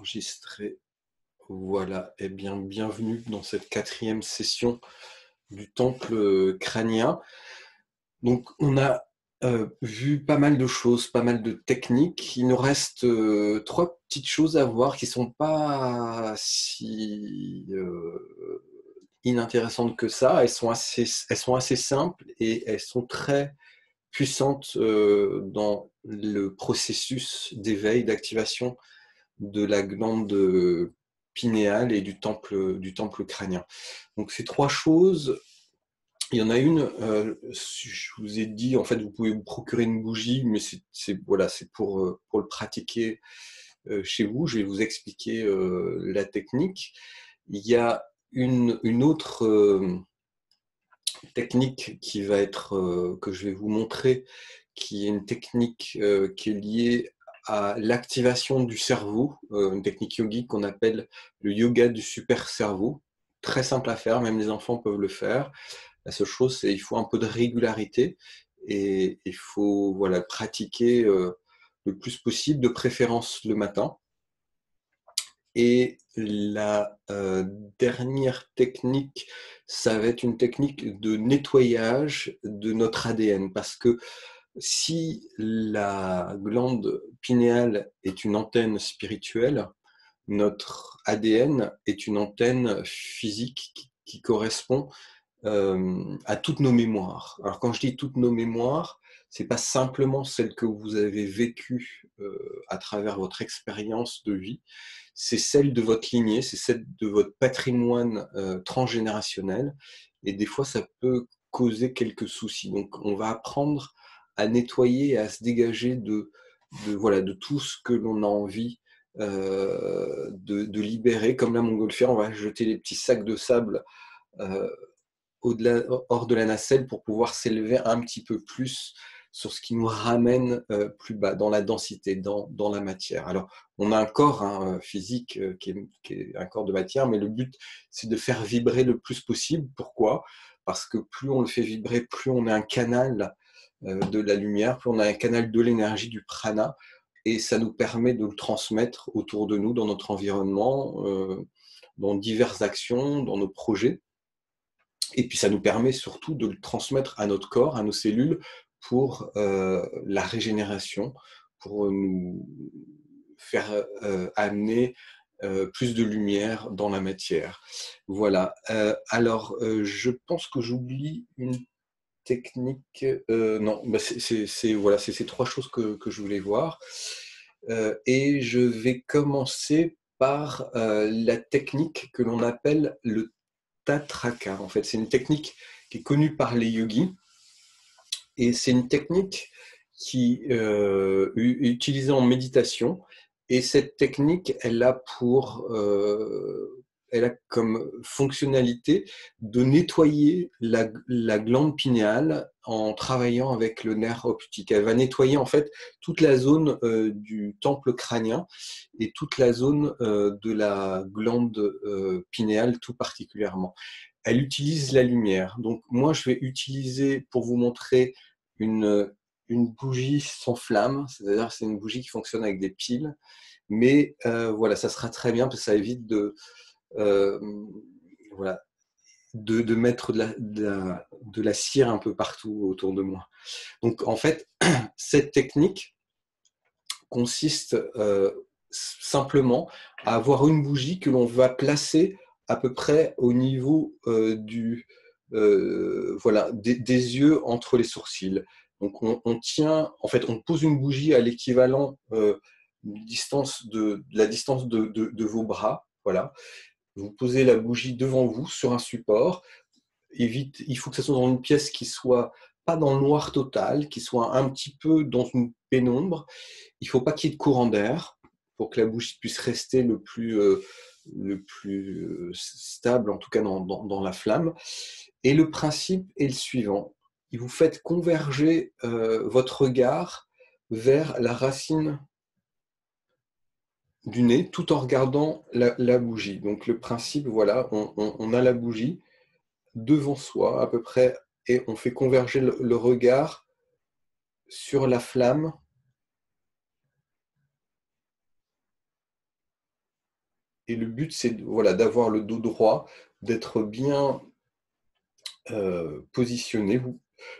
Enregistrer. Voilà, et bien, bienvenue dans cette 4e session du temple crânien. Donc, on a vu pas mal de choses, pas mal de techniques. Il nous reste 3 petites choses à voir qui sont pas si inintéressantes que ça. Elles sont assez simples et elles sont très puissantes dans le processus d'éveil, d'activation de la glande pinéale et du temple crânien. Donc ces 3 choses, il y en a une, je vous ai dit, en fait, vous pouvez vous procurer une bougie, mais c'est pour le pratiquer chez vous. Je vais vous expliquer la technique. Il y a une autre technique qui va être, que je vais vous montrer, qui est une technique qui est liée à l'activation du cerveau, une technique yogique qu'on appelle le yoga du super cerveau. Très simple à faire, même les enfants peuvent le faire. La seule chose, c'est qu'il faut un peu de régularité et il faut pratiquer le plus possible, de préférence le matin. Et la dernière technique, ça va être une technique de nettoyage de notre ADN, parce que si la glande pinéale est une antenne spirituelle, notre ADN est une antenne physique qui correspond à toutes nos mémoires. Alors quand je dis toutes nos mémoires, c'est pas simplement celles que vous avez vécues à travers votre expérience de vie, c'est celle de votre lignée, c'est celle de votre patrimoine transgénérationnel, et des fois ça peut causer quelques soucis. Donc on va apprendre à nettoyer et à se dégager de tout ce que l'on a envie de libérer. Comme la montgolfière, on va jeter les petits sacs de sable euh, hors de la nacelle pour pouvoir s'élever un petit peu plus sur ce qui nous ramène plus bas, dans la densité, dans la matière. Alors, on a un corps physique qui est un corps de matière, mais le but, c'est de faire vibrer le plus possible. Pourquoi ? Parce que plus on le fait vibrer, plus on a un canal de la lumière, plus on a un canal de l'énergie, du prana, et ça nous permet de le transmettre autour de nous, dans notre environnement, dans diverses actions, dans nos projets. Et puis ça nous permet surtout de le transmettre à notre corps, à nos cellules, pour la régénération, pour nous faire amener plus de lumière dans la matière. Voilà. Je pense que j'oublie une technique. Non, c'est ces 3 choses que je voulais voir. Et je vais commencer par la technique que l'on appelle le Tatraka. En fait, c'est une technique qui est connue par les yogis, et c'est une technique qui est utilisée en méditation. Et cette technique, elle a comme fonctionnalité de nettoyer la glande pinéale en travaillant avec le nerf optique. Elle va nettoyer en fait toute la zone du temple crânien et toute la zone de la glande pinéale tout particulièrement. Elle utilise la lumière. Donc moi, je vais utiliser, pour vous montrer, une, une bougie sans flamme, c'est-à-dire c'est une bougie qui fonctionne avec des piles, mais ça sera très bien parce que ça évite euh, voilà, de mettre de la cire un peu partout autour de moi. Donc en fait, cette technique consiste simplement à avoir une bougie que l'on va placer à peu près au niveau des yeux, entre les sourcils. Donc on tient, en fait, on pose une bougie à l'équivalent de la distance de vos bras. Voilà. Vous posez la bougie devant vous sur un support. Il faut que ce soit dans une pièce qui soit pas dans le noir total, qui soit un petit peu dans une pénombre. Il ne faut pas qu'il y ait de courant d'air pour que la bougie puisse rester le plus stable, en tout cas dans la flamme. Et le principe est le suivant. Vous faites converger votre regard vers la racine du nez tout en regardant la bougie. Donc le principe, voilà, on a la bougie devant soi à peu près, et on fait converger le regard sur la flamme et le but, c'est voilà, d'avoir le dos droit, d'être bien positionné.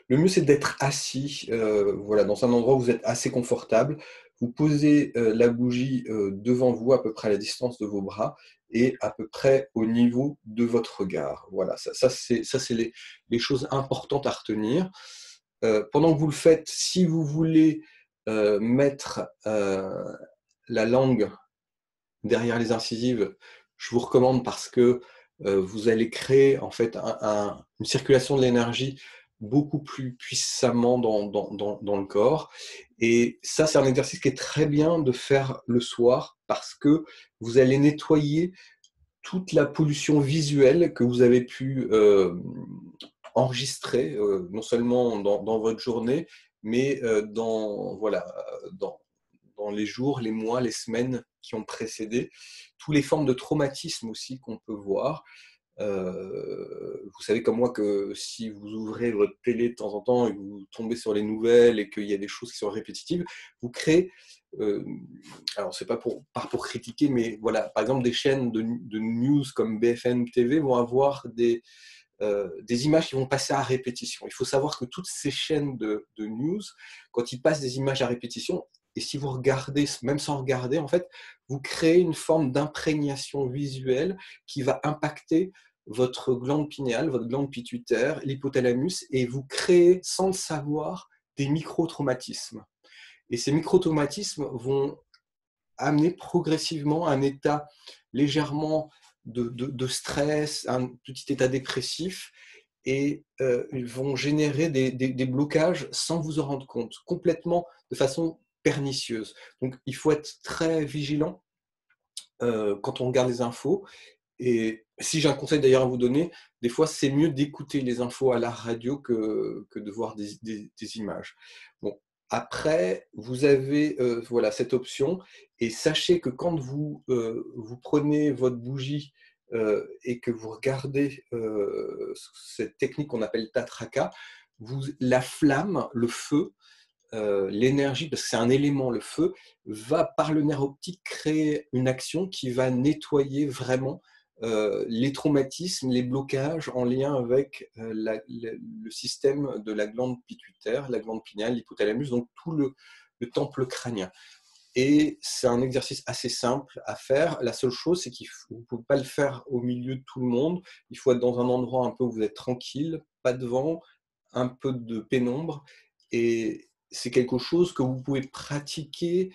Le mieux, c'est d'être assis voilà, dans un endroit où vous êtes assez confortable. Vous posez la bougie devant vous, à peu près à la distance de vos bras, et à peu près au niveau de votre regard. Voilà, ça c'est les choses importantes à retenir. Pendant que vous le faites, si vous voulez mettre la langue derrière les incisives, je vous recommande parce que vous allez créer en fait une circulation de l'énergie beaucoup plus puissamment dans le corps. Et ça, c'est un exercice qui est très bien de faire le soir parce que vous allez nettoyer toute la pollution visuelle que vous avez pu enregistrer, non seulement dans votre journée, mais voilà, dans, dans les jours, les mois, les semaines qui ont précédé, toutes les formes de traumatisme aussi qu'on peut voir. Vous savez comme moi que si vous ouvrez votre télé de temps en temps et que vous tombez sur les nouvelles et qu'il y a des choses qui sont répétitives, vous créez, euh, alors c'est pas pour critiquer, mais voilà, par exemple des chaînes de news comme BFM TV vont avoir des images qui vont passer à répétition. Il faut savoir que toutes ces chaînes de news, quand ils passent des images à répétition, et si vous regardez, même sans regarder, en fait, vous créez une forme d'imprégnation visuelle qui va impacter votre glande pinéale, votre glande pituitaire, l'hypothalamus, et vous créez, sans le savoir, des micro-traumatismes. Et ces micro-traumatismes vont amener progressivement un état légèrement de stress, un petit état dépressif, et ils vont générer des blocages sans vous en rendre compte, complètement de façon pernicieuse. Donc il faut être très vigilant quand on regarde les infos. Et si j'ai un conseil d'ailleurs à vous donner, des fois c'est mieux d'écouter les infos à la radio que de voir des images. Bon, après, vous avez voilà, cette option, et sachez que quand vous prenez votre bougie et que vous regardez cette technique qu'on appelle tatraka, la flamme, le feu, l'énergie, parce que c'est un élément, le feu, va par le nerf optique créer une action qui va nettoyer vraiment les traumatismes, les blocages en lien avec le système de la glande pituitaire, la glande pinéale, l'hypothalamus, donc tout le temple crânien. Et c'est un exercice assez simple à faire. La seule chose, c'est que vous ne pouvez pas le faire au milieu de tout le monde. Il faut être dans un endroit un peu où vous êtes tranquille, pas de vent, un peu de pénombre. Et c'est quelque chose que vous pouvez pratiquer,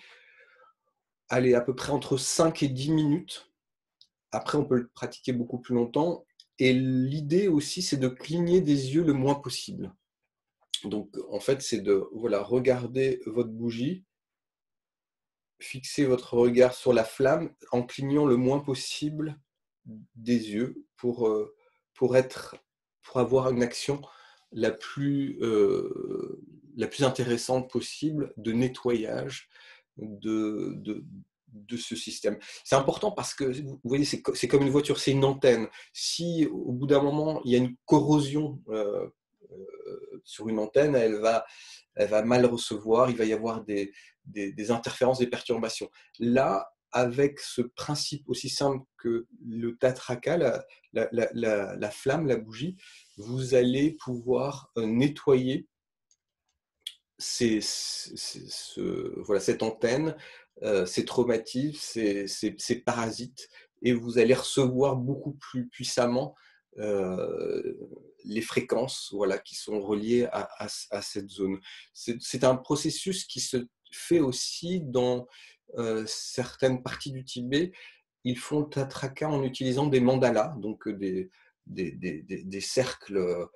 allez, à peu près entre 5 et 10 minutes. Après, on peut le pratiquer beaucoup plus longtemps. Et l'idée aussi, c'est de cligner des yeux le moins possible. Donc, en fait, c'est de voilà, regarder votre bougie, fixer votre regard sur la flamme en clignant le moins possible des yeux pour, être, pour avoir une action la plus intéressante possible de nettoyage de ce système. C'est important parce que, vous voyez, c'est comme une voiture, c'est une antenne. Si au bout d'un moment, il y a une corrosion sur une antenne, elle va mal recevoir, il va y avoir des interférences, des perturbations. Là, avec ce principe aussi simple que le tatraka, la flamme, la bougie, vous allez pouvoir nettoyer voilà, cette antenne, ces traumatismes, ces parasites, et vous allez recevoir beaucoup plus puissamment euh, les fréquences voilà, qui sont reliées à cette zone. C'est un processus qui se fait aussi dans certaines parties du Tibet. Ils font le tatraka en utilisant des mandalas, donc des cercles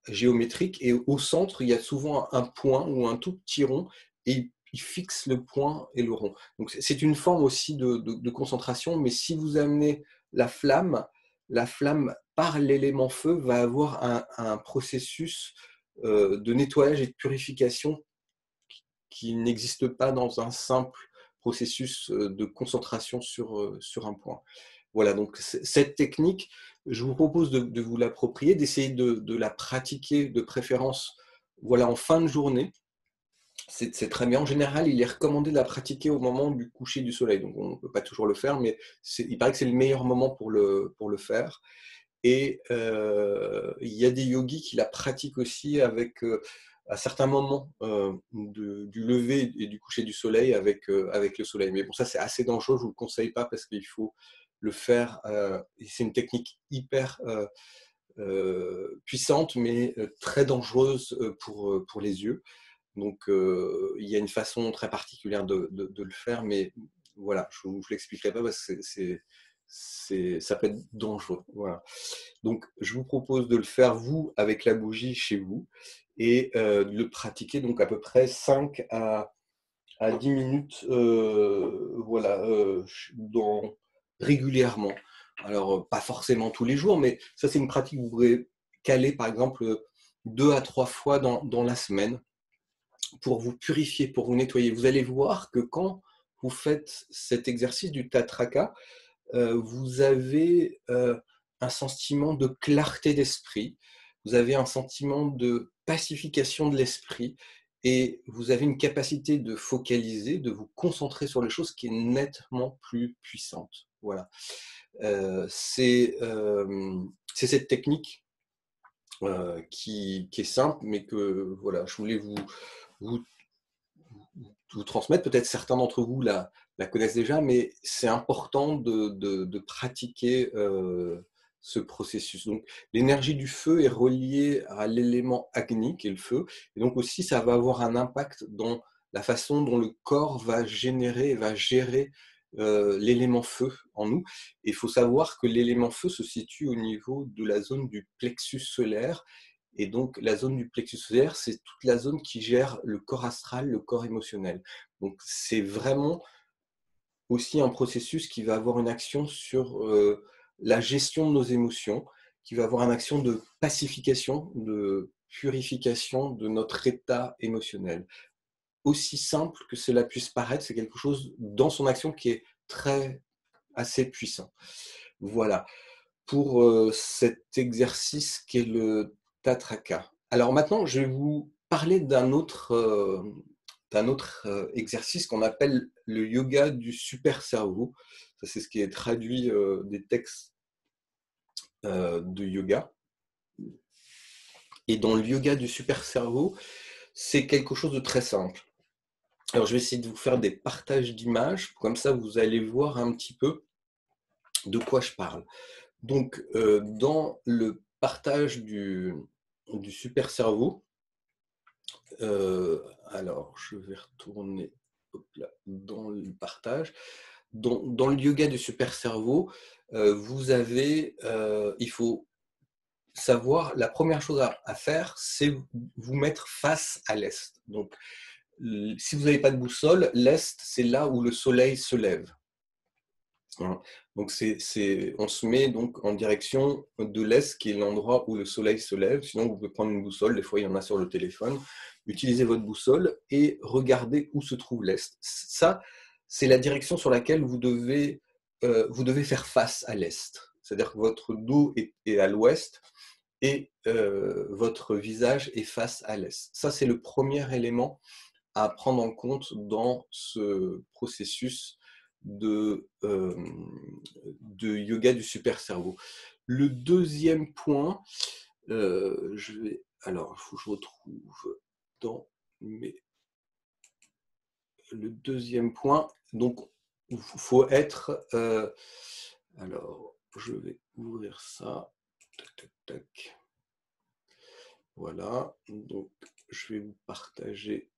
géométrique, et au centre, il y a souvent un point ou un tout petit rond, et il fixe le point et le rond. Donc c'est une forme aussi de concentration, mais si vous amenez la flamme par l'élément feu va avoir un processus de nettoyage et de purification qui n'existe pas dans un simple processus de concentration sur un point. Voilà, donc cette technique, je vous propose de vous l'approprier, d'essayer de la pratiquer de préférence voilà, en fin de journée, c'est très bien. En général, il est recommandé de la pratiquer au moment du coucher du soleil. Donc, on ne peut pas toujours le faire, mais il paraît que c'est le meilleur moment pour le faire. Et il y a des yogis qui la pratiquent aussi avec, à certains moments du lever et du coucher du soleil avec le soleil. Mais bon, ça, c'est assez dangereux. Je ne vous le conseille pas parce qu'il faut le faire. C'est une technique hyper puissante, mais très dangereuse pour les yeux. Donc, il y a une façon très particulière de le faire, mais voilà, je ne vous l'expliquerai pas parce que ça peut être dangereux. Voilà. Donc, je vous propose de le faire, vous, avec la bougie chez vous, et de le pratiquer donc à peu près 5 à 10 minutes voilà, régulièrement. Alors, pas forcément tous les jours, mais ça, c'est une pratique que vous pourrez caler, par exemple, 2 à 3 fois dans la semaine pour vous purifier, pour vous nettoyer. Vous allez voir que quand vous faites cet exercice du tatraka, vous avez un sentiment de clarté d'esprit, vous avez un sentiment de pacification de l'esprit et vous avez une capacité de focaliser, de vous concentrer sur les choses qui est nettement plus puissante. Voilà. C'est cette technique qui est simple, mais que voilà, je voulais vous, vous transmettre. Peut-être certains d'entre vous la connaissent déjà, mais c'est important de pratiquer ce processus. Donc, l'énergie du feu est reliée à l'élément Agni, qui est le feu, et donc aussi ça va avoir un impact dans la façon dont le corps va générer, va gérer l'élément feu en nous. Et il faut savoir que l'élément feu se situe au niveau de la zone du plexus solaire. Et donc, la zone du plexus solaire, c'est toute la zone qui gère le corps astral, le corps émotionnel. Donc, c'est vraiment aussi un processus qui va avoir une action sur la gestion de nos émotions, qui va avoir une action de pacification, de purification de notre état émotionnel. Aussi simple que cela puisse paraître, c'est quelque chose dans son action qui est assez puissant. Voilà pour cet exercice qu'est le Tatraka. Alors maintenant, je vais vous parler d'un autre exercice qu'on appelle le yoga du super cerveau. Ça, c'est ce qui est traduit des textes de yoga. Et dans le yoga du super cerveau, c'est quelque chose de très simple. Alors, je vais essayer de vous faire des partages d'images, comme ça vous allez voir un petit peu de quoi je parle. Donc, dans le partage du super cerveau, alors je vais retourner là, dans le partage. Dans le yoga du super cerveau, vous avez, il faut savoir, la première chose à faire, c'est vous mettre face à l'est. Donc, si vous n'avez pas de boussole, l'est, c'est là où le soleil se lève. Hein. Donc on se met donc en direction de l'est, qui est l'endroit où le soleil se lève. Sinon, vous pouvez prendre une boussole, des fois il y en a sur le téléphone. Utilisez votre boussole et regardez où se trouve l'est. Ça, c'est la direction sur laquelle vous devez faire face à l'est. C'est-à-dire que votre dos est à l'ouest et votre visage est face à l'est. Ça, c'est le premier élément à prendre en compte dans ce processus de yoga du super cerveau. Le deuxième point, alors, il faut que je retrouve dans mes... Le deuxième point, donc, il faut être... alors, je vais ouvrir ça. Tac, tac, tac. Voilà, donc je vais vous partager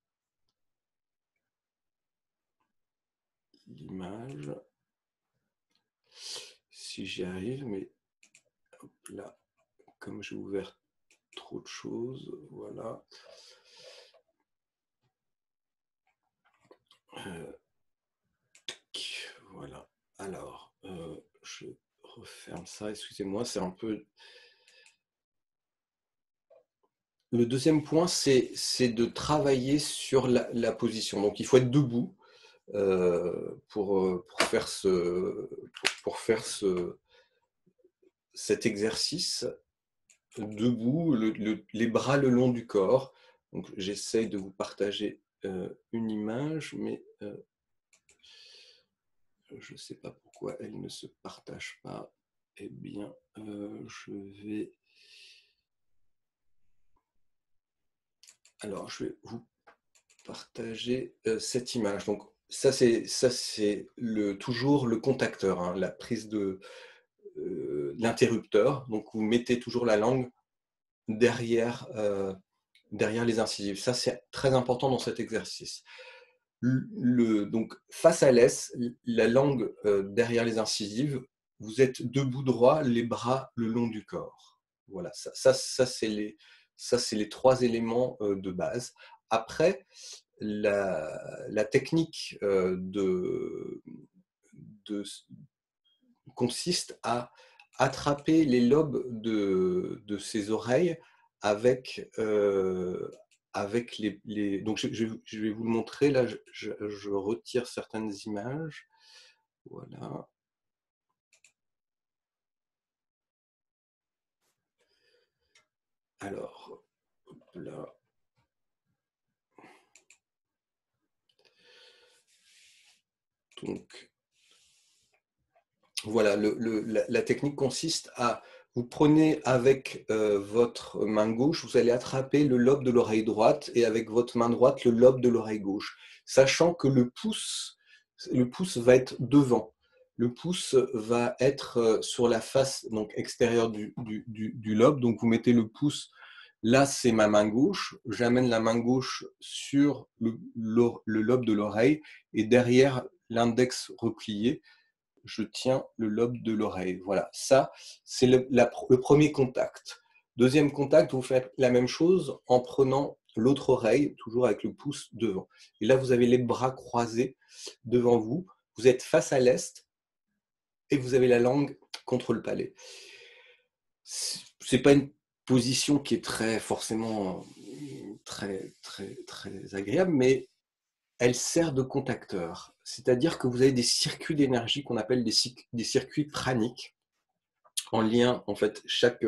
l'image. Si j'y arrive, mais hop là, comme j'ai ouvert trop de choses, voilà. Voilà. Alors, je referme ça, excusez-moi, c'est un peu... Le deuxième point, c'est de travailler sur la position. Donc, il faut être debout pour faire cet exercice. Debout, les bras le long du corps. Donc, j'essaye de vous partager une image, mais je ne sais pas pourquoi elle ne se partage pas. Eh bien, je vais... Alors, je vais vous partager cette image. Donc, ça, c'est toujours le contacteur, hein, la prise de l'interrupteur. Donc, vous mettez toujours la langue derrière les incisives. Ça, c'est très important dans cet exercice. Donc, face à l'S, la langue derrière les incisives, vous êtes debout droit, les bras le long du corps. Voilà, ça c'est les trois éléments de base. Après, la technique consiste à attraper les lobes de ses oreilles avec, donc je vais vous le montrer. Là, je retire certaines images. Voilà. Alors, là. Donc, voilà, la technique consiste à, vous prenez avec votre main gauche, vous allez attraper le lobe de l'oreille droite et avec votre main droite, le lobe de l'oreille gauche, sachant que le pouce va être devant. Le pouce va être sur la face donc, extérieure du lobe. Donc, vous mettez le pouce, là, c'est ma main gauche. J'amène la main gauche sur le lobe de l'oreille et derrière l'index replié, je tiens le lobe de l'oreille. Voilà, ça, c'est le premier contact. Deuxième contact, vous faites la même chose en prenant l'autre oreille, toujours avec le pouce devant. Et là, vous avez les bras croisés devant vous. Vous êtes face à l'est et vous avez la langue contre le palais. C'est pas une position qui est forcément très agréable, mais elle sert de contacteur. C'est-à-dire que vous avez des circuits d'énergie qu'on appelle des circuits praniques en lien. En fait, chaque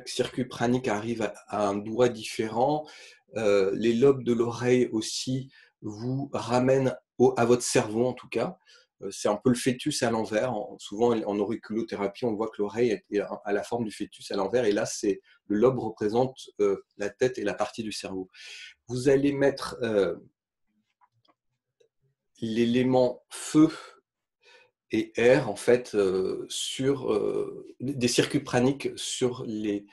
circuit pranique arrive à un doigt différent. Les lobes de l'oreille aussi vous ramènent à votre cerveau, en tout cas. C'est un peu le fœtus à l'envers. Souvent, en auriculothérapie, on voit que l'oreille est à la forme du fœtus à l'envers. Et là, le lobe représente la tête et la partie du cerveau. Vous allez mettre l'élément feu et air, en fait, sur des circuits praniques sur les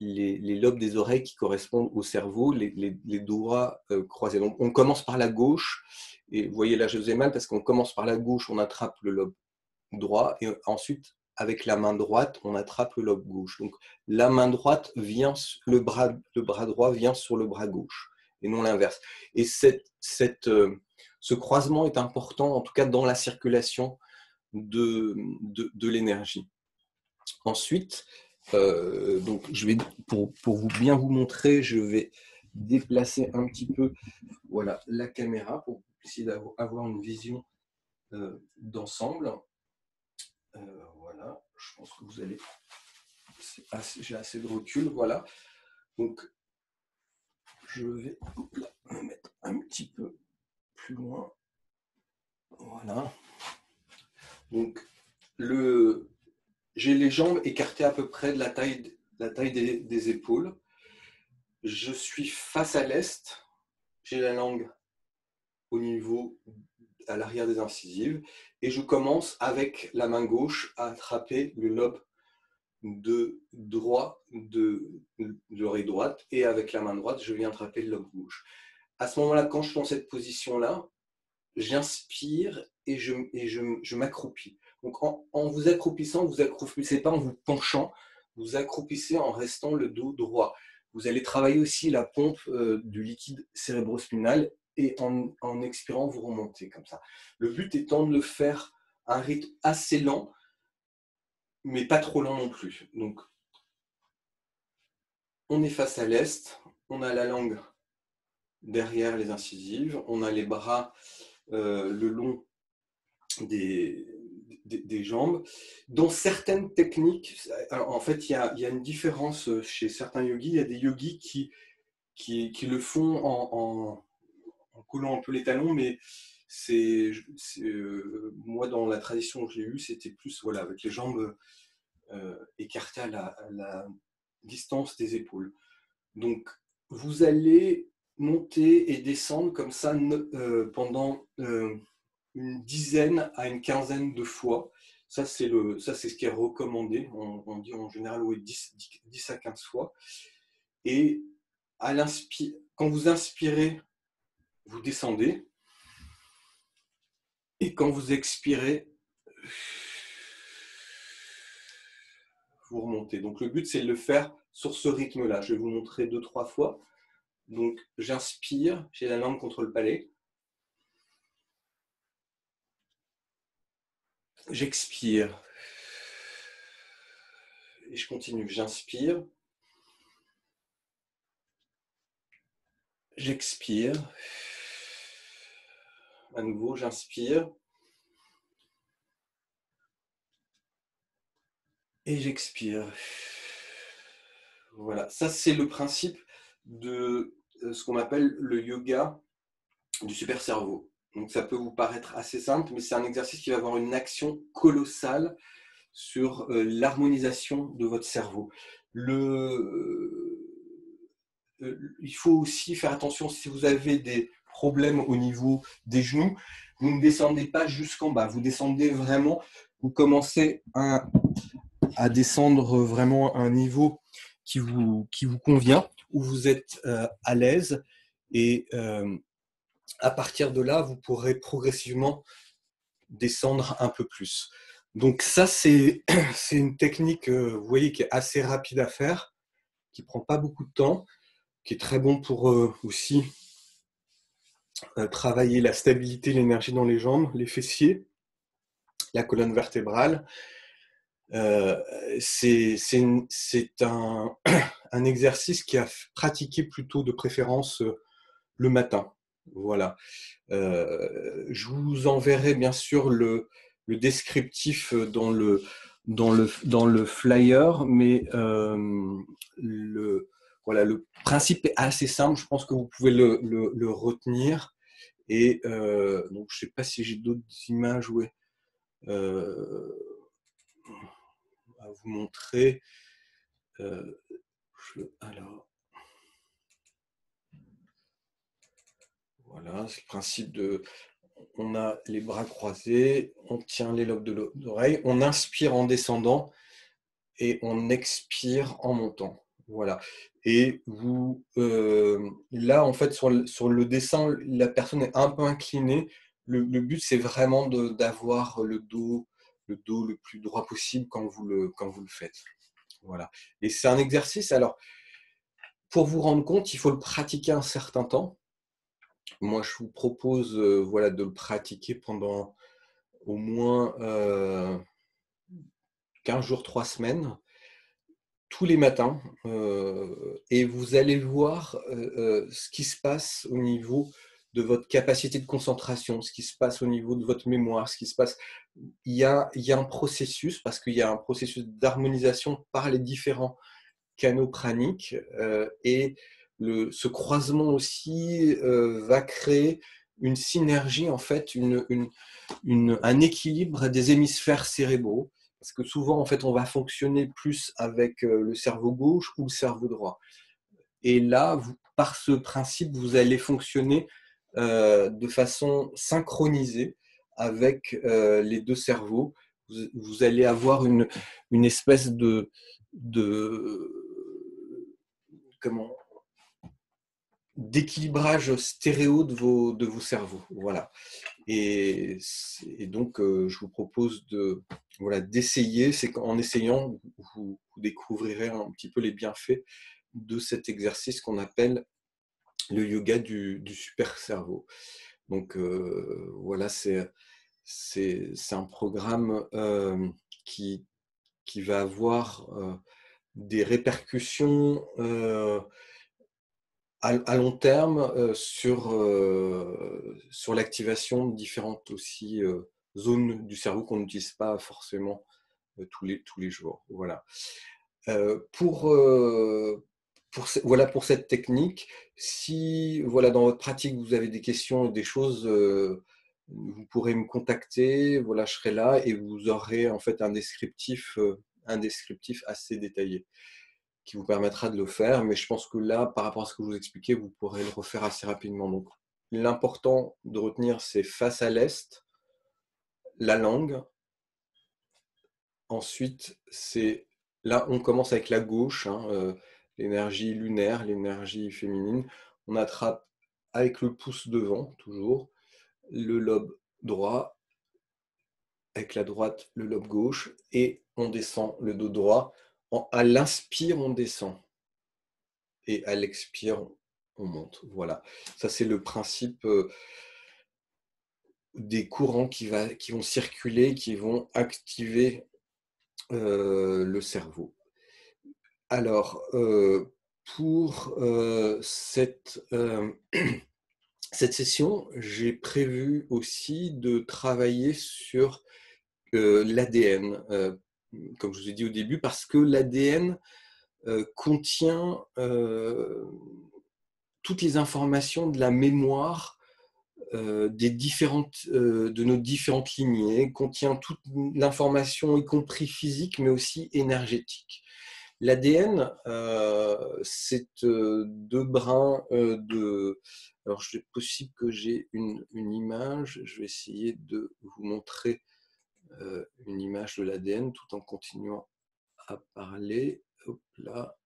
lobes des oreilles qui correspondent au cerveau, les doigts croisés. Donc, on commence par la gauche, et vous voyez là, je faisais mal parce qu'on commence par la gauche, on attrape le lobe droit, et ensuite, avec la main droite, on attrape le lobe gauche. Donc, la main droite vient, le bras droit vient sur le bras gauche, et non l'inverse. Et ce croisement est important, en tout cas dans la circulation de l'énergie. Ensuite, donc pour bien vous montrer, je vais déplacer un petit peu voilà, la caméra pour essayer d'avoir une vision d'ensemble. Voilà, je pense que vous allez... J'ai assez de recul, voilà. Donc, je vais me mettre un petit peu plus loin. Voilà. Donc, j'ai les jambes écartées à peu près de la taille des épaules. Je suis face à l'est. J'ai la langue au niveau, à l'arrière des incisives. Et je commence avec la main gauche à attraper le lobe de l'oreille droite. Et avec la main droite, je viens attraper le lobe gauche. À ce moment-là, quand je suis dans cette position-là, j'inspire et je m'accroupis. Donc en vous accroupissant, vous accroupissez pas en vous penchant, vous accroupissez en restant le dos droit. Vous allez travailler aussi la pompe du liquide cérébrospinal et en expirant, vous remontez comme ça. Le but étant de le faire à un rythme assez lent, mais pas trop lent non plus. Donc, on est face à l'est, on a la langue derrière les incisives, on a les bras le long des jambes. Dans certaines techniques, alors en fait, il y a une différence chez certains yogis. Il y a des yogis qui le font collant un peu les talons, mais moi, dans la tradition que j'ai eue, c'était plus voilà, avec les jambes écartées à la distance des épaules. Donc, vous allez monter et descendre comme ça pendant une dizaine à une quinzaine de fois. Ça, c'est ce qui est recommandé. On dit en général oui, 10 à 15 fois. Et quand vous inspirez, vous descendez. Et quand vous expirez, vous remontez. Donc le but, c'est de le faire sur ce rythme-là. Je vais vous montrer 2-3 fois. Donc j'inspire, j'ai la langue contre le palais. J'expire. Et je continue. J'inspire. J'expire. À nouveau, j'inspire. Et j'expire. Voilà, ça c'est le principe de ce qu'on appelle le yoga du super cerveau. Donc ça peut vous paraître assez simple, mais c'est un exercice qui va avoir une action colossale sur l'harmonisation de votre cerveau. Il faut aussi faire attention si vous avez des problèmes au niveau des genoux, vous ne descendez pas jusqu'en bas, vous descendez vraiment, vous commencez à descendre vraiment à un niveau qui vous convient, où vous êtes à l'aise et à partir de là, vous pourrez progressivement descendre un peu plus. Donc ça, c'est une technique, vous voyez, qui est assez rapide à faire, qui ne prend pas beaucoup de temps, qui est très bon pour aussi travailler la stabilité, l'énergie dans les jambes, les fessiers, la colonne vertébrale. C'est un exercice qui a pratiqué plutôt de préférence le matin. Voilà. Je vous enverrai bien sûr le descriptif dans le flyer, mais voilà, le principe est assez simple. Je pense que vous pouvez le retenir. Et donc, je ne sais pas si j'ai d'autres images à vous montrer. Alors, voilà, c'est le principe de... On a les bras croisés, on tient les lobes de l'oreille, on inspire en descendant et on expire en montant. Voilà. Et là, en fait, sur le dessin, la personne est un peu inclinée. Le but, c'est vraiment d'avoir le dos le plus droit possible quand vous le faites. Voilà. Et c'est un exercice, alors, pour vous rendre compte, il faut le pratiquer un certain temps. Moi, je vous propose voilà, de le pratiquer pendant au moins 15 jours, 3 semaines, tous les matins. Et vous allez voir ce qui se passe au niveau de votre capacité de concentration, ce qui se passe au niveau de votre mémoire, ce qui se passe. Il y a un processus, parce qu'il y a un processus d'harmonisation par les différents canaux praniques, et ce croisement aussi va créer une synergie, en fait, un équilibre des hémisphères cérébraux, parce que souvent, en fait, on va fonctionner plus avec le cerveau gauche ou le cerveau droit. Et là, par ce principe, vous allez fonctionner de façon synchronisée avec les deux cerveaux. Vous allez avoir une espèce de comment d'équilibrage stéréo de vos cerveaux. Voilà. Et donc, je vous propose d'essayer. C'est qu'en essayant, vous découvrirez un petit peu les bienfaits de cet exercice qu'on appelle le yoga du super cerveau. Donc, voilà, c'est un programme qui va avoir des répercussions à long terme sur l'activation de différentes aussi zones du cerveau qu'on n'utilise pas forcément tous les jours. Voilà. Voilà pour cette technique. Si voilà, dans votre pratique, vous avez des questions, des choses, vous pourrez me contacter. Voilà, je serai là et vous aurez en fait un descriptif assez détaillé qui vous permettra de le faire. Mais je pense que là, par rapport à ce que je vous expliquais, vous pourrez le refaire assez rapidement. Donc, l'important de retenir, c'est face à l'est, la langue. Ensuite, c'est là, on commence avec la gauche, hein, l'énergie lunaire, l'énergie féminine. On attrape avec le pouce devant, toujours, le lobe droit, avec la droite, le lobe gauche, et on descend le dos droit. À l'inspire, on descend, et à l'expire, on monte. Voilà. Ça, c'est le principe des courants qui vont circuler, qui vont activer le cerveau. Alors, pour cette session, j'ai prévu aussi de travailler sur l'ADN, comme je vous ai dit au début, parce que l'ADN contient toutes les informations de la mémoire de nos différentes lignées, contient toute l'information, y compris physique, mais aussi énergétique. L'ADN, c'est deux brins de... Alors, c'est possible que j'ai une image. Je vais essayer de vous montrer une image de l'ADN tout en continuant à parler. Hop là.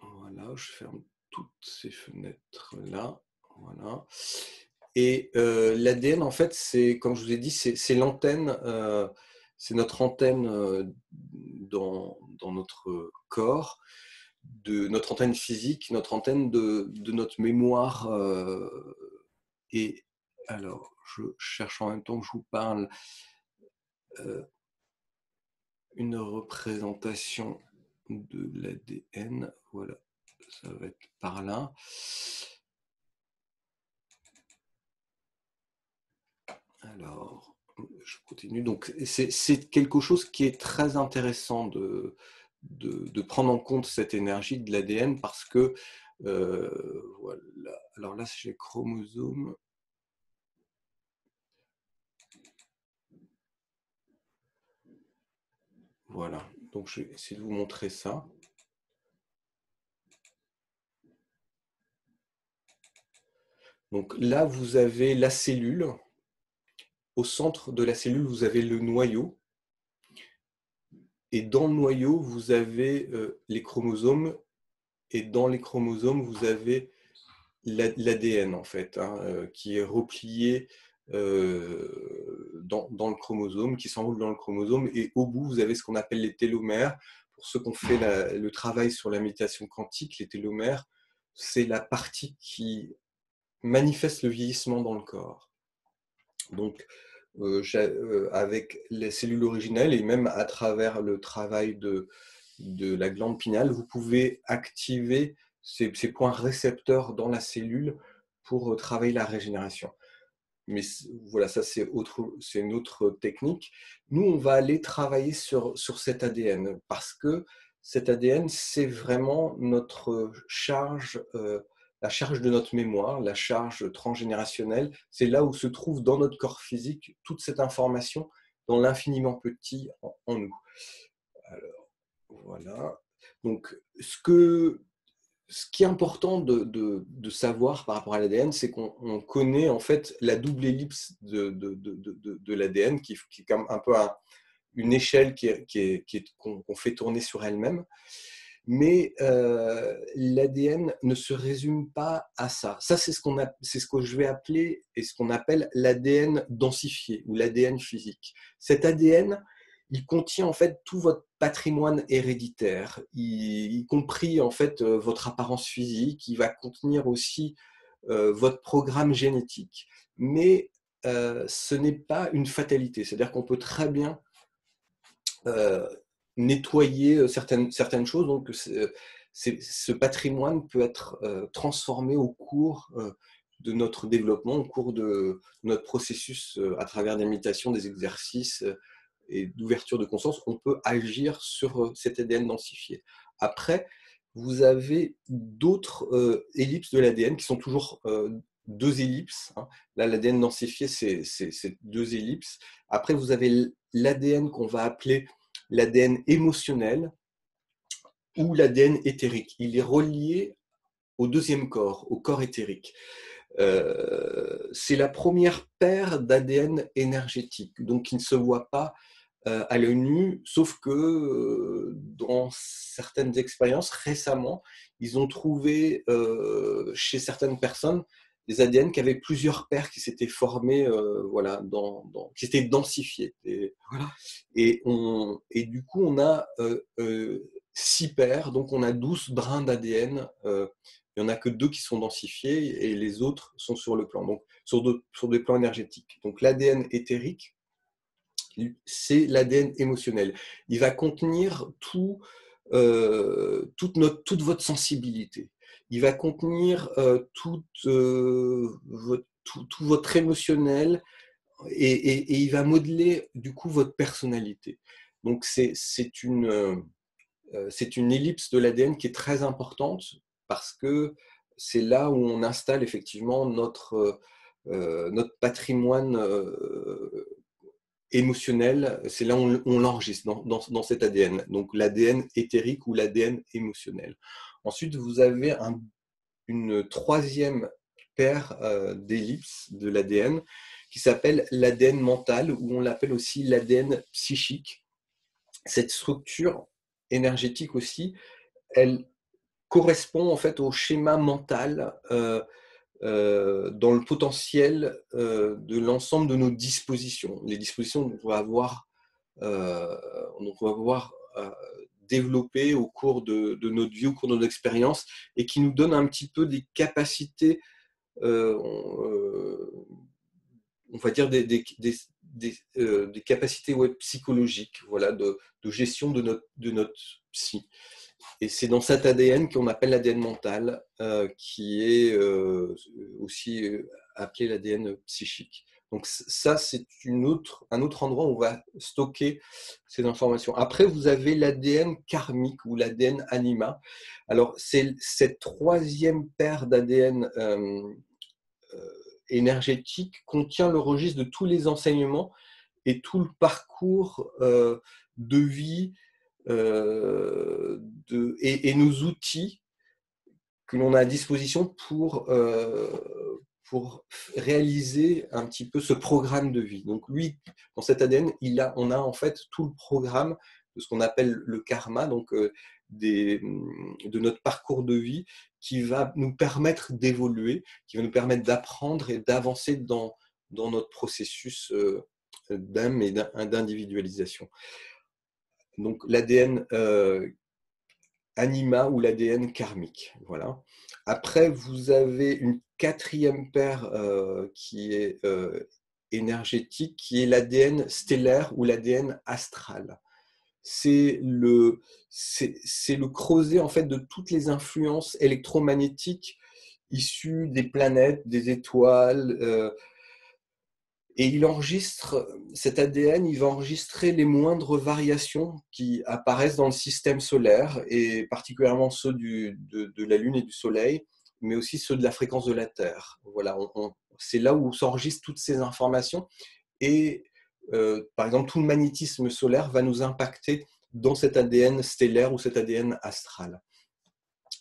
Voilà, je ferme toutes ces fenêtres-là. Voilà. Et l'ADN, en fait, c'est, comme je vous ai dit, c'est l'antenne, c'est notre antenne dans notre corps, de notre antenne physique, notre antenne de notre mémoire. Et alors, je cherche en même temps que je vous parle une représentation de l'ADN. Voilà, ça va être par là. Alors, je continue. Donc, c'est quelque chose qui est très intéressant de prendre en compte cette énergie de l'ADN parce que, voilà. Alors là, j'ai chromosome. Voilà. Donc, je vais essayer de vous montrer ça. Donc là, vous avez la cellule. Au centre de la cellule, vous avez le noyau. Et dans le noyau, vous avez les chromosomes. Et dans les chromosomes, vous avez l'ADN, en fait, hein, qui est replié dans le chromosome, qui s'enroule dans le chromosome. Et au bout, vous avez ce qu'on appelle les télomères. Pour ceux qui ont fait le travail sur la méditation quantique, les télomères, c'est la partie qui manifeste le vieillissement dans le corps. Donc, avec les cellules originelles et même à travers le travail de la glande pinale, vous pouvez activer ces points récepteurs dans la cellule pour travailler la régénération. Mais voilà, ça c'est une autre technique. Nous, on va aller travailler sur cet ADN parce que cet ADN, c'est vraiment notre charge, la charge de notre mémoire, la charge transgénérationnelle. C'est là où se trouve dans notre corps physique toute cette information dans l'infiniment petit en nous. Alors, voilà. Donc, ce qui est important de savoir par rapport à l'ADN, c'est qu'on connaît en fait la double ellipse de l'ADN, qui est comme un peu une échelle qu'on fait tourner sur elle-même. Mais l'ADN ne se résume pas à ça. Ça, c'est ce que je vais appeler et ce qu'on appelle l'ADN densifié ou l'ADN physique. Cet ADN, il contient en fait tout votre patrimoine héréditaire, y compris en fait votre apparence physique. Il va contenir aussi votre programme génétique. Mais ce n'est pas une fatalité. C'est-à-dire qu'on peut très bien euh, nettoyer certaines choses. Donc, ce patrimoine peut être transformé au cours de notre développement, au cours de notre processus à travers des méditations, des exercices et d'ouverture de conscience. On peut agir sur cet ADN densifié. Après, vous avez d'autres ellipses de l'ADN qui sont toujours deux ellipses, hein. Là, l'ADN densifié, c'est deux ellipses. Après, vous avez l'ADN qu'on va appeler l'ADN émotionnel ou l'ADN éthérique. Il est relié au deuxième corps, au corps éthérique. C'est la première paire d'ADN énergétique, donc qui ne se voit pas à l'œil nu, sauf que dans certaines expériences, récemment, ils ont trouvé chez certaines personnes des ADN qui avaient plusieurs paires qui s'étaient formées, voilà, qui s'étaient densifiées. Et, voilà. Et du coup, on a 6 paires, donc on a 12 brins d'ADN. Il n'y en a que 2 qui sont densifiés et les autres sont sur le plan, donc sur des plans énergétiques. Donc l'ADN éthérique, c'est l'ADN émotionnel. Il va contenir toute votre sensibilité. Il va contenir tout votre émotionnel et il va modeler du coup votre personnalité. Donc c'est une ellipse de l'ADN qui est très importante parce que c'est là où on installe effectivement notre patrimoine émotionnel, c'est là où on l'enregistre dans cet ADN, donc l'ADN éthérique ou l'ADN émotionnel. Ensuite, vous avez une troisième paire d'ellipses de l'ADN qui s'appelle l'ADN mental, ou on l'appelle aussi l'ADN psychique. Cette structure énergétique aussi, elle correspond en fait au schéma mental dans le potentiel de l'ensemble de nos dispositions. Les dispositions dont on va voir développer au cours de notre vie, au cours de notre expérience, et qui nous donnent un petit peu des capacités, on va dire des capacités psychologiques, voilà, de gestion de notre psy. Et c'est dans cet ADN qu'on appelle l'ADN mental, qui est aussi appelé l'ADN psychique. Donc ça, c'est un autre endroit où on va stocker ces informations. Après, vous avez l'ADN karmique ou l'ADN anima. Alors, c'est cette troisième paire d'ADN énergétique contient le registre de tous les enseignements et tout le parcours de vie et nos outils que l'on a à disposition pour réaliser un petit peu ce programme de vie. Donc lui, dans cet ADN, on a en fait tout le programme de ce qu'on appelle le karma, donc de notre parcours de vie qui va nous permettre d'évoluer, qui va nous permettre d'apprendre et d'avancer dans notre processus d'âme et d'individualisation. Donc l'ADN anima ou l'ADN karmique. Voilà. Après, vous avez une quatrième paire qui est énergétique, qui est l'ADN stellaire ou l'ADN astral. C'est le creuset en fait de toutes les influences électromagnétiques issues des planètes, des étoiles. Et il enregistre, cet ADN, il va enregistrer les moindres variations qui apparaissent dans le système solaire, et particulièrement ceux de la Lune et du Soleil, mais aussi ceux de la fréquence de la Terre. Voilà, c'est là où s'enregistrent toutes ces informations. Et par exemple, tout le magnétisme solaire va nous impacter dans cet ADN stellaire ou cet ADN astral.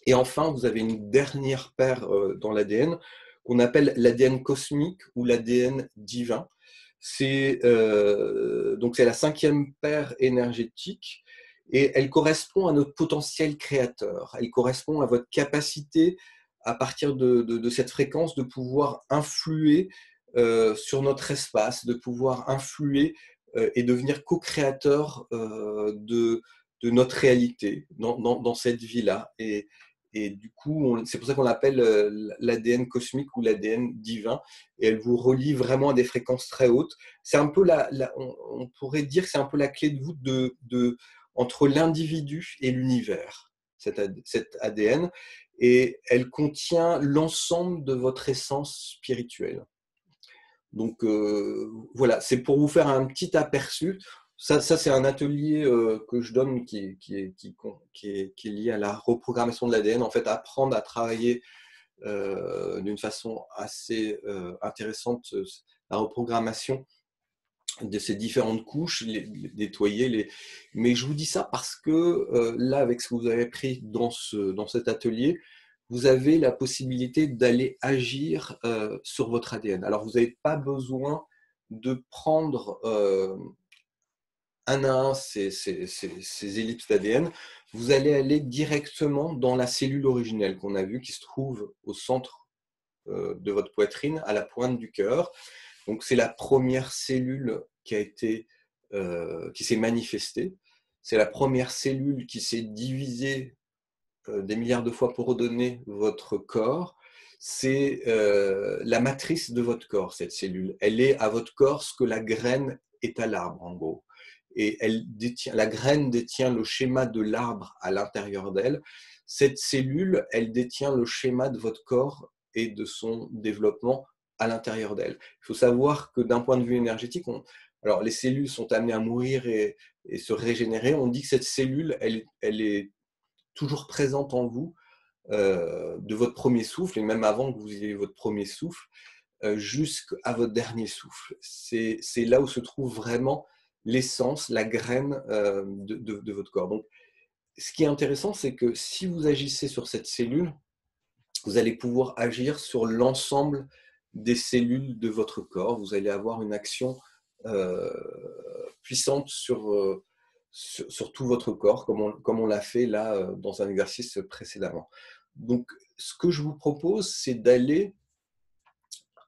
Et enfin, vous avez une dernière paire dans l'ADN qu'on appelle l'ADN cosmique ou l'ADN divin. Donc c'est la cinquième paire énergétique et elle correspond à notre potentiel créateur. Elle correspond à votre capacité, à partir de cette fréquence, de pouvoir influer sur notre espace, de pouvoir influer et devenir co-créateur de notre réalité dans cette vie-là. Et du coup, c'est pour ça qu'on l'appelle l'ADN cosmique ou l'ADN divin. Et elle vous relie vraiment à des fréquences très hautes. C'est un peu on pourrait dire que c'est un peu la clé de voûte entre l'individu et l'univers, cette ADN. Et elle contient l'ensemble de votre essence spirituelle. Donc voilà, c'est pour vous faire un petit aperçu Ça c'est un atelier que je donne qui est lié à la reprogrammation de l'ADN. En fait, apprendre à travailler d'une façon assez intéressante la reprogrammation de ces différentes couches, nettoyer les. Mais je vous dis ça parce que là, avec ce que vous avez appris dans cet atelier, vous avez la possibilité d'aller agir sur votre ADN. Alors, vous n'avez pas besoin de prendre un à un ces ellipses d'ADN. Vous allez aller directement dans la cellule originelle qu'on a vue, qui se trouve au centre de votre poitrine, à la pointe du cœur. Donc c'est la première cellule qui s'est manifestée. C'est la première cellule qui s'est divisée des milliards de fois pour redonner votre corps. C'est la matrice de votre corps, cette cellule. Elle est à votre corps ce que la graine est à l'arbre, en gros. Et la graine détient le schéma de l'arbre à l'intérieur d'elle. Cette cellule, elle détient le schéma de votre corps et de son développement à l'intérieur d'elle. Il faut savoir que d'un point de vue énergétique, alors les cellules sont amenées à mourir et se régénérer. On dit que cette cellule, elle est toujours présente en vous de votre premier souffle, et même avant que vous ayez votre premier souffle, jusqu'à votre dernier souffle. C'est là où se trouve vraiment l'essence, la graine de votre corps. Donc, ce qui est intéressant, c'est que si vous agissez sur cette cellule, vous allez pouvoir agir sur l'ensemble des cellules de votre corps. Vous allez avoir une action euh, puissante sur tout votre corps, comme on l'a fait là dans un exercice précédemment. Donc, ce que je vous propose, c'est d'aller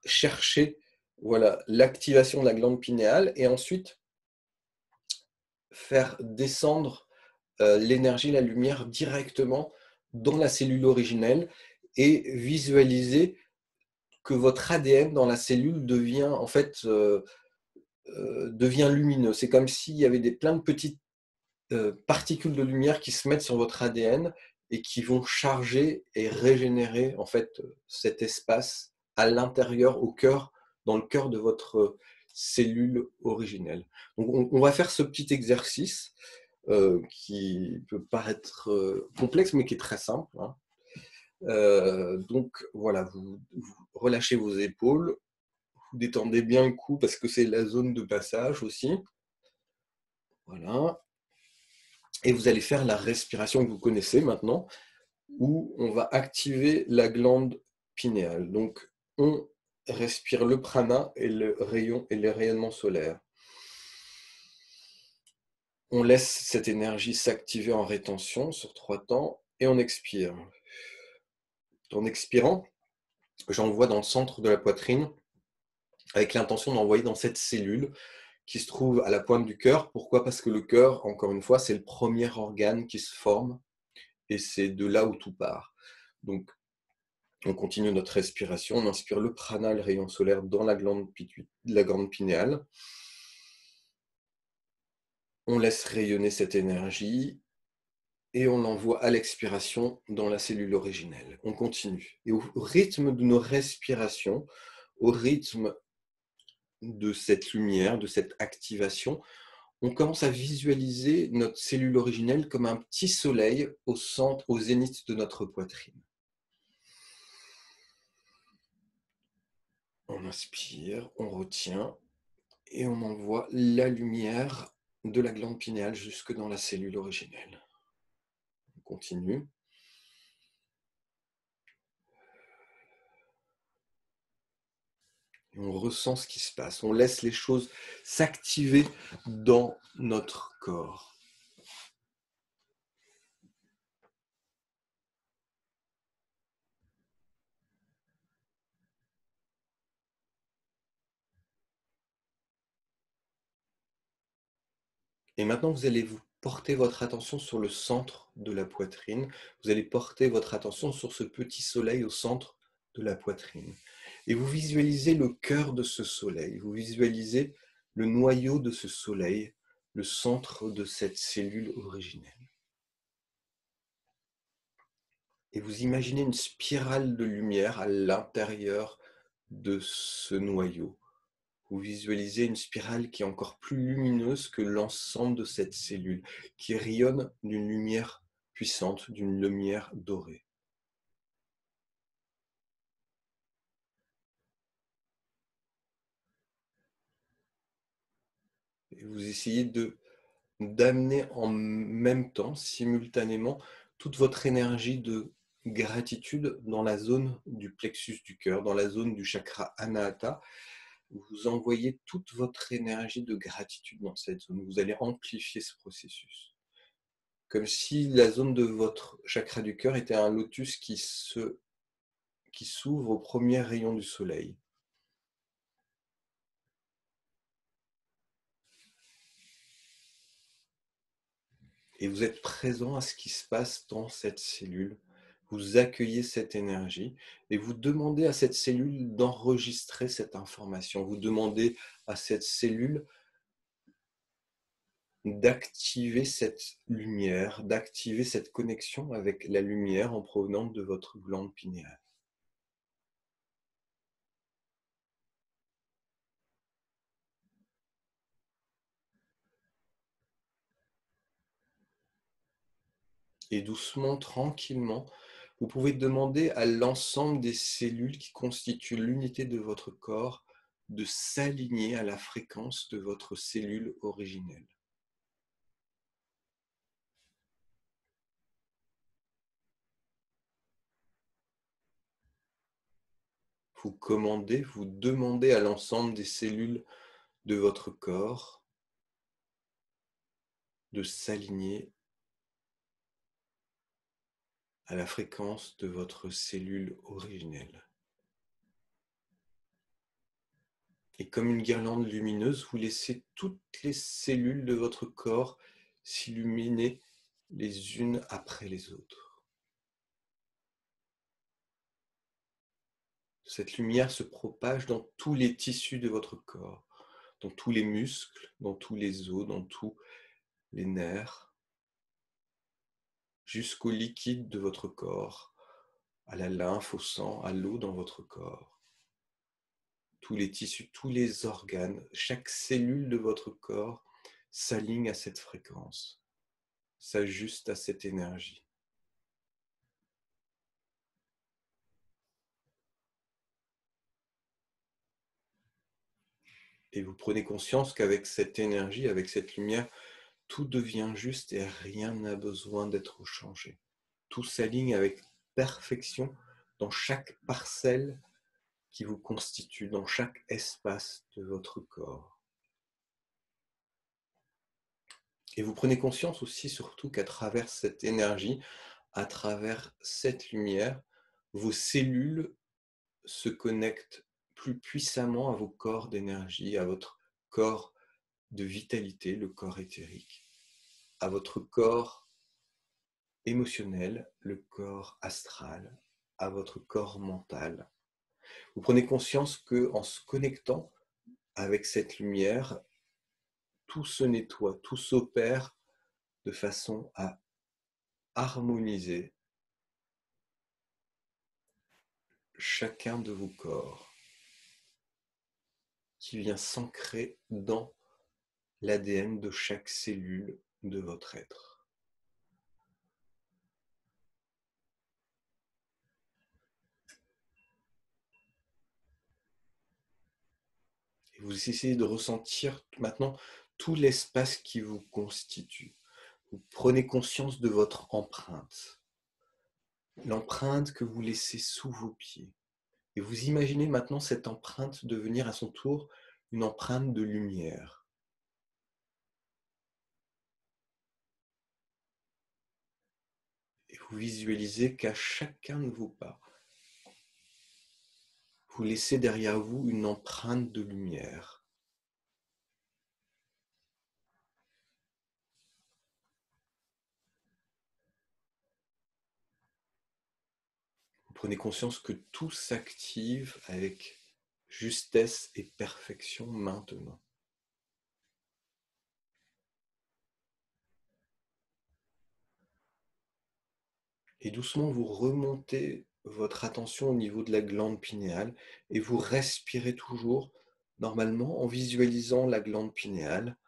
chercher voilà, l'activation de la glande pinéale et ensuite faire descendre l'énergie, la lumière directement dans la cellule originelle et visualiser que votre ADN dans la cellule devient en fait devient lumineux. C'est comme s'il y avait plein de petites particules de lumière qui se mettent sur votre ADN et qui vont charger et régénérer en fait cet espace à l'intérieur, dans le cœur de votre cellule originelle. Donc on va faire ce petit exercice qui peut paraître complexe mais qui est très simple. Hein. Donc voilà, vous relâchez vos épaules, vous détendez bien le cou parce que c'est la zone de passage aussi. Voilà. Et vous allez faire la respiration que vous connaissez maintenant, où on va activer la glande pinéale. Donc, on respire le prana et le rayonnement solaire. On laisse cette énergie s'activer en rétention sur 3 temps et on expire. En expirant, j'envoie dans le centre de la poitrine avec l'intention d'envoyer dans cette cellule qui se trouve à la pointe du cœur. Pourquoi? Parce que le cœur, encore une fois, c'est le premier organe qui se forme et c'est de là où tout part. Donc, on continue notre respiration, on inspire le prana, le rayon solaire dans la glande pinéale. On laisse rayonner cette énergie et on l'envoie à l'expiration dans la cellule originelle. On continue. Et au rythme de nos respirations, au rythme de cette lumière, de cette activation, on commence à visualiser notre cellule originelle comme un petit soleil au centre, au zénith de notre poitrine. On inspire, on retient et on envoie la lumière de la glande pinéale jusque dans la cellule originelle. On continue. Et on ressent ce qui se passe. On laisse les choses s'activer dans notre corps. Et maintenant, vous allez vous porter votre attention sur le centre de la poitrine. Vous allez porter votre attention sur ce petit soleil au centre de la poitrine. Et vous visualisez le cœur de ce soleil. Vous visualisez le noyau de ce soleil, le centre de cette cellule originelle. Et vous imaginez une spirale de lumière à l'intérieur de ce noyau. Vous visualisez une spirale qui est encore plus lumineuse que l'ensemble de cette cellule, qui rayonne d'une lumière puissante, d'une lumière dorée. Et vous essayez d'amener en même temps, simultanément, toute votre énergie de gratitude dans la zone du plexus du cœur, dans la zone du chakra Anahata. Vous envoyez toute votre énergie de gratitude dans cette zone. Vous allez amplifier ce processus. Comme si la zone de votre chakra du cœur était un lotus qui s'ouvre au premier rayon du soleil. Et vous êtes présent à ce qui se passe dans cette cellule. Vous accueillez cette énergie et vous demandez à cette cellule d'enregistrer cette information. Vous demandez à cette cellule d'activer cette lumière, d'activer cette connexion avec la lumière en provenance de votre glande pinéale. Et doucement, tranquillement, vous pouvez demander à l'ensemble des cellules qui constituent l'unité de votre corps de s'aligner à la fréquence de votre cellule originelle. Vous demandez à l'ensemble des cellules de votre corps de s'aligner à la fréquence de votre cellule originelle. Et comme une guirlande lumineuse, vous laissez toutes les cellules de votre corps s'illuminer les unes après les autres. Cette lumière se propage dans tous les tissus de votre corps, dans tous les muscles, dans tous les os, dans tous les nerfs, jusqu'au liquide de votre corps, à la lymphe, au sang, à l'eau dans votre corps. Tous les tissus, tous les organes, chaque cellule de votre corps s'aligne à cette fréquence, s'ajuste à cette énergie. Et vous prenez conscience qu'avec cette énergie, avec cette lumière, tout devient juste et rien n'a besoin d'être changé. Tout s'aligne avec perfection dans chaque parcelle qui vous constitue, dans chaque espace de votre corps. Et vous prenez conscience aussi surtout qu'à travers cette énergie, à travers cette lumière, vos cellules se connectent plus puissamment à vos corps d'énergie, à votre corps de vitalité, le corps éthérique, à votre corps émotionnel, le corps astral, à votre corps mental. Vous prenez conscience que en se connectant avec cette lumière, tout se nettoie, tout s'opère de façon à harmoniser chacun de vos corps qui vient s'ancrer dans l'ADN de chaque cellule de votre être. Et vous essayez de ressentir maintenant tout l'espace qui vous constitue. Vous prenez conscience de votre empreinte, l'empreinte que vous laissez sous vos pieds. Et vous imaginez maintenant cette empreinte devenir à son tour une empreinte de lumière. Et vous visualisez qu'à chacun de vos pas, vous laissez derrière vous une empreinte de lumière. Vous prenez conscience que tout s'active avec justesse et perfection maintenant. Et doucement, vous remontez votre attention au niveau de la glande pinéale et vous respirez toujours normalement en visualisant la glande pinéale,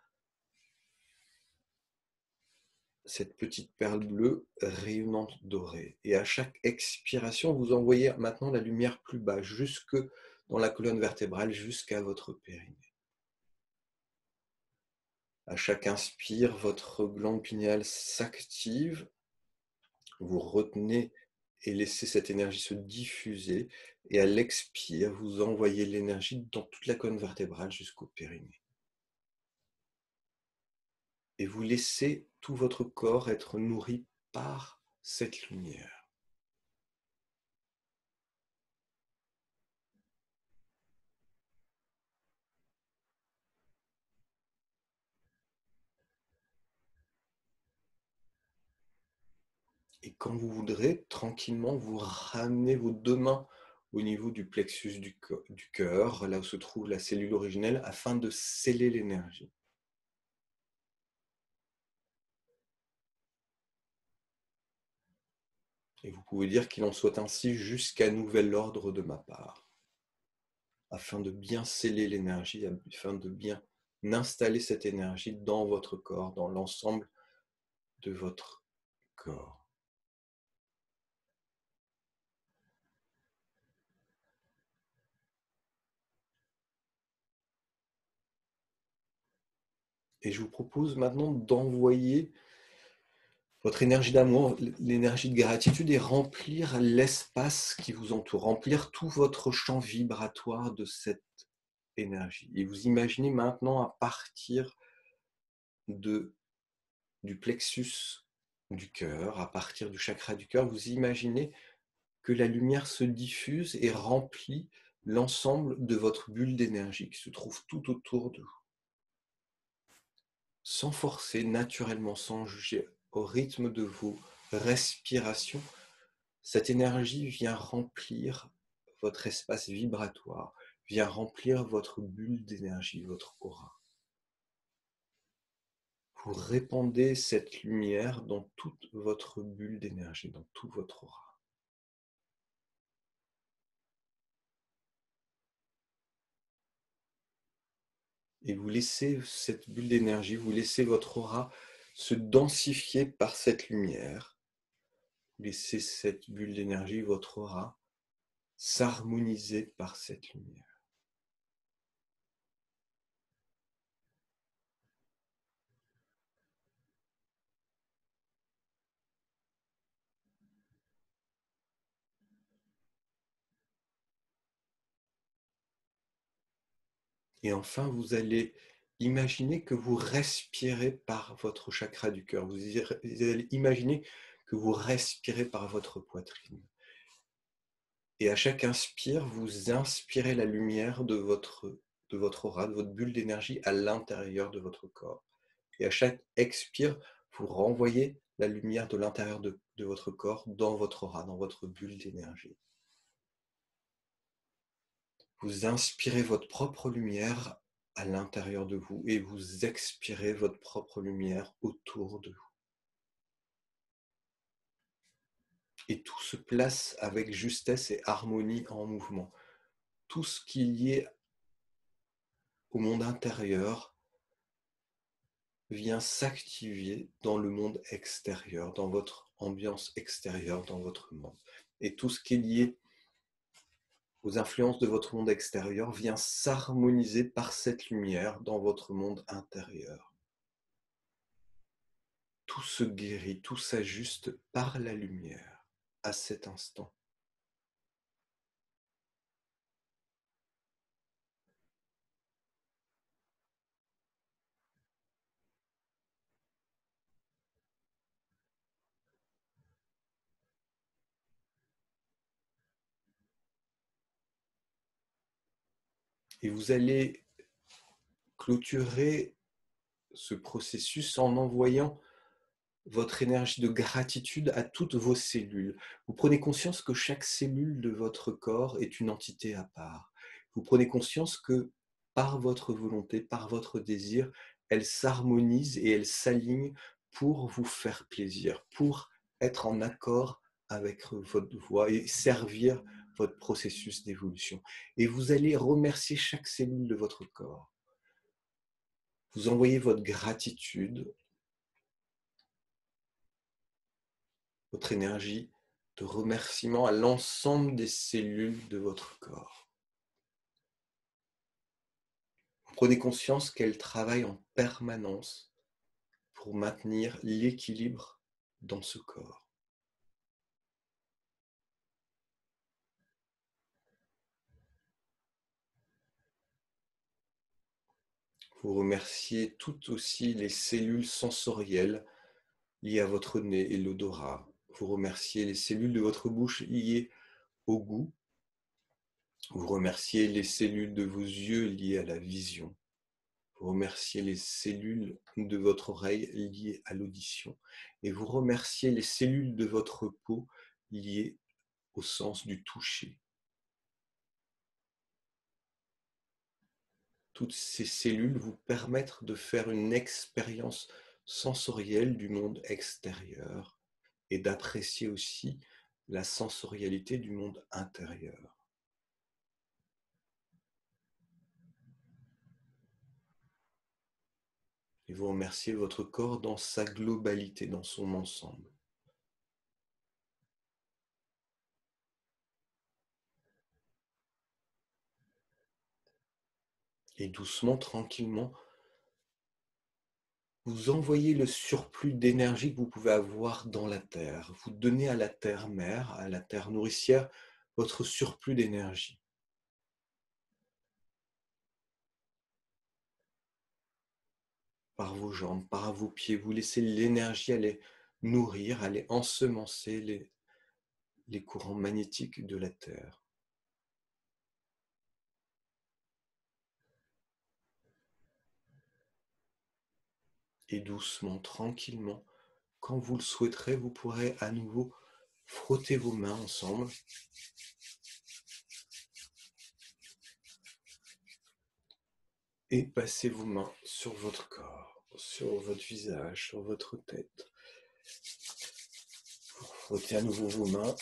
cette petite perle bleue rayonnante dorée. Et à chaque expiration, vous envoyez maintenant la lumière plus bas, jusque dans la colonne vertébrale, jusqu'à votre périnée. À chaque inspire, votre glande pinéale s'active. Vous retenez et laissez cette énergie se diffuser. Et à l'expire, vous envoyez l'énergie dans toute la colonne vertébrale jusqu'au périnée. Et vous laissez tout votre corps être nourri par cette lumière. Et quand vous voudrez, tranquillement, vous ramenez vos deux mains au niveau du plexus du cœur, là où se trouve la cellule originelle, afin de sceller l'énergie. Et vous pouvez dire qu'il en soit ainsi jusqu'à nouvel ordre de ma part, afin de bien sceller l'énergie, afin de bien installer cette énergie dans votre corps, dans l'ensemble de votre corps. Et je vous propose maintenant d'envoyer votre énergie d'amour, l'énergie de gratitude et remplir l'espace qui vous entoure, remplir tout votre champ vibratoire de cette énergie. Et vous imaginez maintenant à partir du plexus du cœur, à partir du chakra du cœur, vous imaginez que la lumière se diffuse et remplit l'ensemble de votre bulle d'énergie qui se trouve tout autour de vous. Sans forcer, naturellement, sans juger, au rythme de vos respirations, cette énergie vient remplir votre espace vibratoire, vient remplir votre bulle d'énergie, votre aura. Vous répandez cette lumière dans toute votre bulle d'énergie, dans tout votre aura. Et vous laissez cette bulle d'énergie, vous laissez votre aura se densifier par cette lumière. Vous laissez cette bulle d'énergie, votre aura, s'harmoniser par cette lumière. Et enfin, vous allez imaginer que vous respirez par votre chakra du cœur. Vous allez imaginer que vous respirez par votre poitrine. Et à chaque inspire, vous inspirez la lumière de votre aura, de votre bulle d'énergie à l'intérieur de votre corps. Et à chaque expire, vous renvoyez la lumière de l'intérieur de votre corps dans votre aura, dans votre bulle d'énergie. Vous inspirez votre propre lumière à l'intérieur de vous et vous expirez votre propre lumière autour de vous. Et tout se place avec justesse et harmonie en mouvement. Tout ce qui est lié au monde intérieur vient s'activer dans le monde extérieur, dans votre ambiance extérieure, dans votre monde. Et tout ce qui est lié aux influences de votre monde extérieur vient s'harmoniser par cette lumière dans votre monde intérieur. Tout se guérit, tout s'ajuste par la lumière à cet instant. Et vous allez clôturer ce processus en envoyant votre énergie de gratitude à toutes vos cellules. Vous prenez conscience que chaque cellule de votre corps est une entité à part. Vous prenez conscience que par votre volonté, par votre désir, elle s'harmonise et elle s'aligne pour vous faire plaisir, pour être en accord avec votre voix et servir votre processus d'évolution. Et vous allez remercier chaque cellule de votre corps. Vous envoyez votre gratitude, votre énergie de remerciement à l'ensemble des cellules de votre corps. Vous prenez conscience qu'elles travaillent en permanence pour maintenir l'équilibre dans ce corps. Vous remerciez toutes aussi les cellules sensorielles liées à votre nez et l'odorat. Vous remerciez les cellules de votre bouche liées au goût. Vous remerciez les cellules de vos yeux liées à la vision. Vous remerciez les cellules de votre oreille liées à l'audition. Et vous remerciez les cellules de votre peau liées au sens du toucher. Toutes ces cellules vous permettent de faire une expérience sensorielle du monde extérieur et d'apprécier aussi la sensorialité du monde intérieur. Et vous remerciez votre corps dans sa globalité, dans son ensemble. Et doucement, tranquillement, vous envoyez le surplus d'énergie que vous pouvez avoir dans la terre. Vous donnez à la terre-mère, à la terre nourricière, votre surplus d'énergie. Par vos jambes, par vos pieds, vous laissez l'énergie aller nourrir, aller ensemencer les courants magnétiques de la Terre. Et doucement, tranquillement, quand vous le souhaiterez, vous pourrez à nouveau frotter vos mains ensemble. Et passer vos mains sur votre corps, sur votre visage, sur votre tête. Vous frottez à nouveau vos mains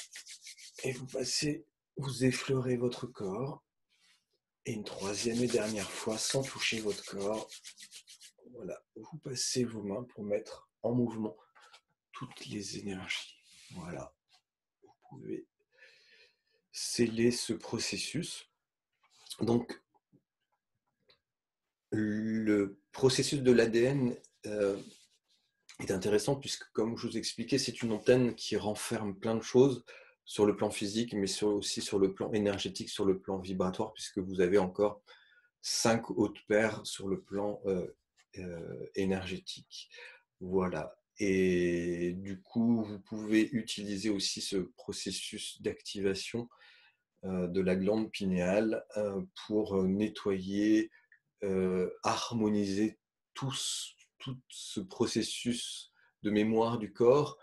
et vous effleurez votre corps. Et une troisième et dernière fois, sans toucher votre corps, voilà, vous passez vos mains pour mettre en mouvement toutes les énergies. Voilà, vous pouvez sceller ce processus. Donc, le processus de l'ADN est intéressant puisque, comme je vous expliquais, c'est une antenne qui renferme plein de choses sur le plan physique, mais aussi sur le plan énergétique, sur le plan vibratoire, puisque vous avez encore 5 hautes paires sur le plan énergétique. Voilà. Et du coup, vous pouvez utiliser aussi ce processus d'activation de la glande pinéale pour nettoyer, harmoniser tout ce processus de mémoire du corps,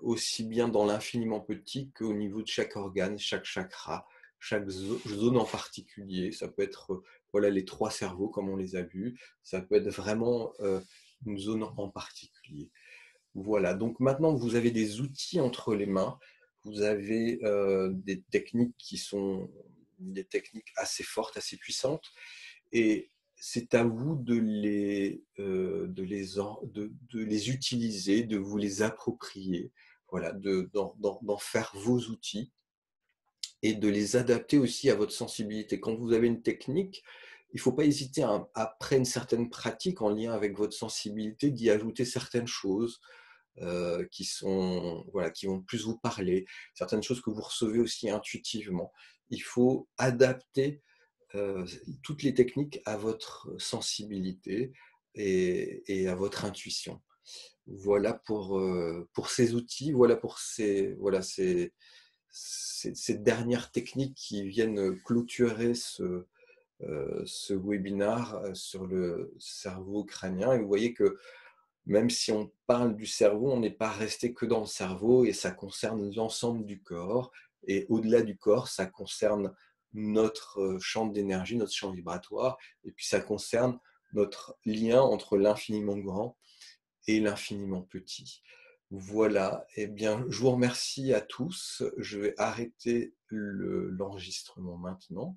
aussi bien dans l'infiniment petit qu'au niveau de chaque organe, chaque chakra, chaque zone en particulier. Ça peut être voilà, les 3 cerveaux comme on les a vus, ça peut être vraiment une zone en particulier. Voilà, donc maintenant vous avez des outils entre les mains, vous avez des techniques qui sont des techniques assez fortes, assez puissantes, et c'est à vous de les utiliser, de vous les approprier, voilà, d'en faire vos outils et de les adapter aussi à votre sensibilité. Quand vous avez une technique, il ne faut pas hésiter, après une certaine pratique en lien avec votre sensibilité, d'y ajouter certaines choses voilà, qui vont plus vous parler, certaines choses que vous recevez aussi intuitivement. Il faut adapter toutes les techniques à votre sensibilité et à votre intuition. Voilà pour ces outils, voilà pour ces dernières techniques qui viennent clôturer ce webinaire sur le cerveau crânien. Et vous voyez que même si on parle du cerveau, on n'est pas resté que dans le cerveau et ça concerne l'ensemble du corps. Et au-delà du corps, ça concerne notre champ d'énergie, notre champ vibratoire, et puis ça concerne notre lien entre l'infiniment grand et l'infiniment petit. Voilà, eh bien, je vous remercie à tous. Je vais arrêter l'enregistrement maintenant.